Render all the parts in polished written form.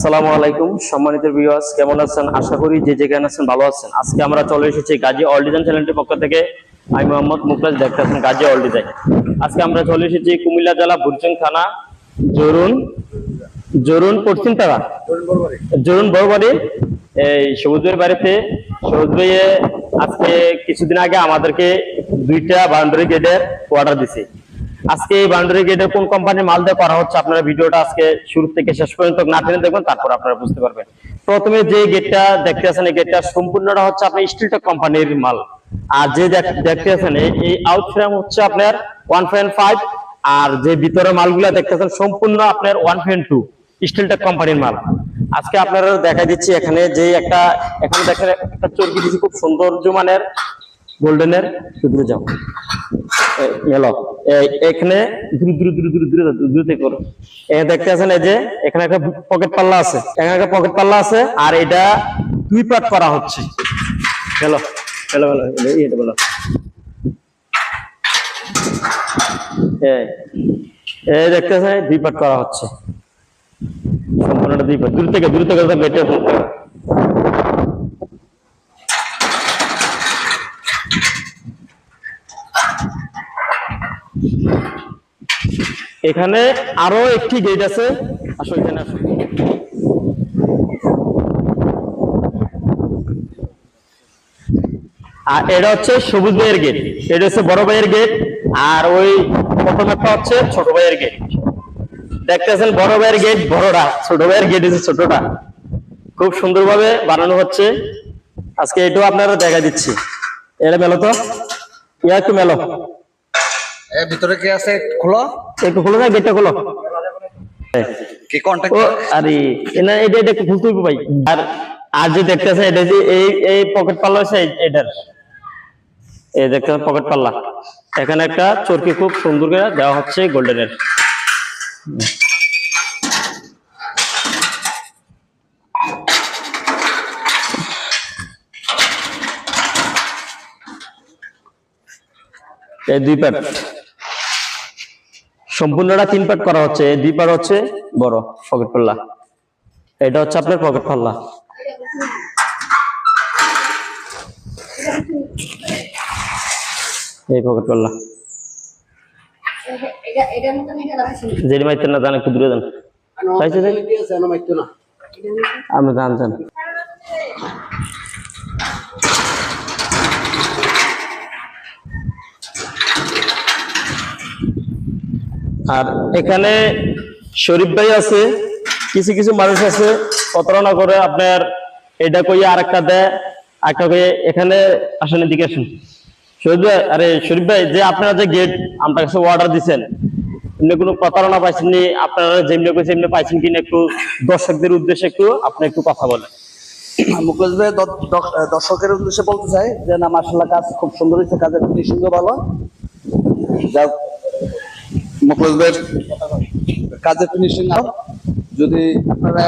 আসসালামু আলাইকুম সম্মানিত ভিউয়ার্স, কেমন আছেন? আশা করি যে যেখানে আছেন ভালো আছেন। আজকে আমরা চলে এসেছি গাজী অল ডিজাইন চ্যানেলটির পক্ষ থেকে। আমি মোহাম্মদ মুকলাস, দেখতেছেন গাজী অল ডিজাইন। আজকে আমরা চলে এসেছি কুমিল্লা জেলা বুড়িচং থানা জরুন পশ্চিম পাড়া জরুন বড়বাড়ি এই সবুজ ভাইয়ের বাড়িতে। সবুজ ভাই আজকে কিছুদিন আগে আমাদেরকে 2টা বাউন্ডারি গেটের অর্ডার দিছে। আজকে এই বাউন্ডারি গেটের কোন কোম্পানির মাল দিয়ে করা হচ্ছে, আপনারা ভিডিওটা আজকে শুরু থেকে শেষ পর্যন্ত না টেনে দেখবেন, তারপর আপনারা বুঝতে পারবেন। প্রথমে যে গেটটা দেখতে আছেন, এই গেটটা সম্পূর্ণটা হচ্ছে আপনার স্টিলটেক কোম্পানির মাল। আর যে দেখতে আছেন এই আউট ফ্রেম হচ্ছে আপনার 1.5, আর যে ভিতরে মালগুলা দেখতেছেন সম্পূর্ণ আপনার 1.2 স্টিলটেক কোম্পানির মাল। আজকে আপনারা দেখা দিচ্ছি এখানে যে এখানে দেখেন একটা চরকি দিচ্ছি, খুব সৌন্দর্য মানের গোল্ডেনের। দূরে যাও মেলো, এখানে দ্রুত করো। দেখতে আছেন এই যে এখানে একটা পকেট পাল্লা আছে, এখানে একটা পকেট পাল্লা আছে, আর এটা 2 পার্ট করা হচ্ছে। মেলো মেলো মেলো এটা বলো, এই দেখতে আছেন 2 পার্ট করা হচ্ছে, সম্পূর্ণটা 2 পার্ট। দূর থেকে বেটে এখানে আরো একটি গেট আছে। আসলে এখানে আর এটা হচ্ছে সবুজ ভাইয়ের গেট, এটা হচ্ছে বড় ভাইয়ের গেট, আর ওই প্রথম একটা হচ্ছে ছোট ভাইয়ের গেট। দেখতেছেন বড় ভাইয়ের গেট বড়টা, ছোট ভাইয়ের গেট হচ্ছে ছোটটা। খুব সুন্দরভাবে বানানো হচ্ছে। আজকে এটাও আপনারা দেখা দিচ্ছি। এটা মেলো তো, একটু মেলো, ভিতরে কি আছে খোলো, একটু খোলো না, গেটটা খোলো। কি কন্টাক্ট আরে না, এটা একটু খুলতে হবে ভাই। আর যে দেখতেছেন এটা যে এই পকেট পাল্লা আছে এটার, এই দেখতেছেন পকেট পাল্লা। এখানে একটা চরকি খুব সুন্দর করে দেওয়া হচ্ছে গোল্ডেনের। এই 2 পার্ট, সম্পূর্ণটা 3 পার্ট করা হচ্ছে। এই 2 পার্ট হচ্ছে বড় পকেট পাল্লা, এটা হচ্ছে আপনার পকেট পাল্লা। এই পকেট পাল্লা যেটি মাইতেন না, জান একটু দূরে যান, আমি জান। আর এখানে শরীফ ভাই আছে, কিছু কিছু মানুষ আছে প্রতারণা করে আপনার এটা কইয়া আরেকটা দেয়, একটা কইয়ে। এখানে আসেন, এদিকে আসুন শরীফ ভাই। আরে শরীফ ভাই, যে আপনারা যে গেট আমার কাছে অর্ডার দিচ্ছেন, এমনি কোনো প্রতারণা পাইছেননি? আপনারা যেমনি কইছেন এমনি পাইছেন কিনা? একটু দর্শকদের উদ্দেশ্যে আপনি একটু কথা বলেন। মুকেশ ভাই, দর্শকের উদ্দেশ্যে বলতে চাই যে না, মাশাআল্লাহ কাজ খুব সুন্দর হয়েছে, কাজের ফিনিশিং ভালো। যা মুকেশ ভাইয়ের কাজের ফিনিশিং যদি আপনারা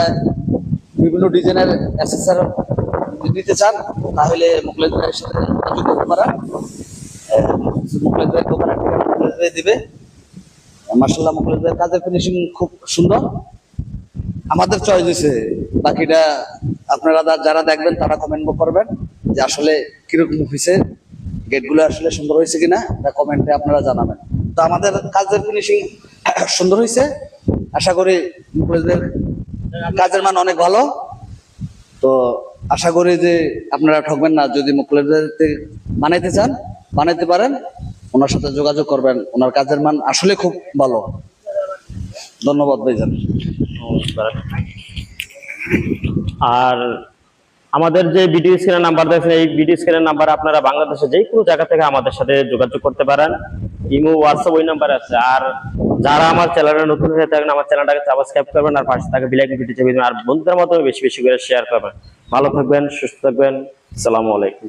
বিভিন্ন ডিজাইনের অ্যাক্সেসর নিতে চান, তাহলে মুকেশ ভাইয়ের সাথে যোগাযোগ করতে পারেন। মুকেশ ভাইয়ের দোকানের ঠিকানা মুকেশ ভাই দিবে। মাশাআল্লাহ মুকেশ ভাইয়ের কাজের ফিনিশিং খুব সুন্দর, আমাদের চয়েস হয়েছে। বাকিটা আপনারা যারা দেখবেন তারা কমেন্ট করবেন যে আসলে কিরকম হয়েছে, গেটগুলো আসলে সুন্দর হয়েছে কিনা, এটা কমেন্টে আপনারা জানাবেন। তো আমাদের কাজের ফিনিশিং সুন্দর হয়েছে, আশা করি মুকেশদের কাজের মান অনেক ভালো। তো আশা করি যে আপনারা ঠকবেন না। যদি মুকেশদের বানাইতে চান, বানাইতে পারেন, ওনার সাথে যোগাযোগ করবেন। ওনার কাজের মান আসলে খুব ভালো। ধন্যবাদ ভাইজান। আর আমাদের যে ভিডিও স্ক্রিনের নাম্বার দেখছেন, এই ভিডিও স্ক্রিনের নাম্বারে আপনারা বাংলাদেশে যে কোনো জায়গা থেকে আমাদের সাথে যোগাযোগ করতে পারেন। ইমো, হোয়াটসঅ্যাপ ওই নাম্বারে আছে। আর যারা আমার চ্যানেলে নতুন হয়ে থাকেন, আমার চ্যানেলটাকে সাবস্ক্রাইব করবেন, আর পাশে থাকা বেল আইকনটি চেপে দিবেন, আর বন্ধুদের মধ্যে বেশি বেশি করে শেয়ার করবেন। ভালো থাকবেন, সুস্থ থাকবেন। আসসালামু আলাইকুম।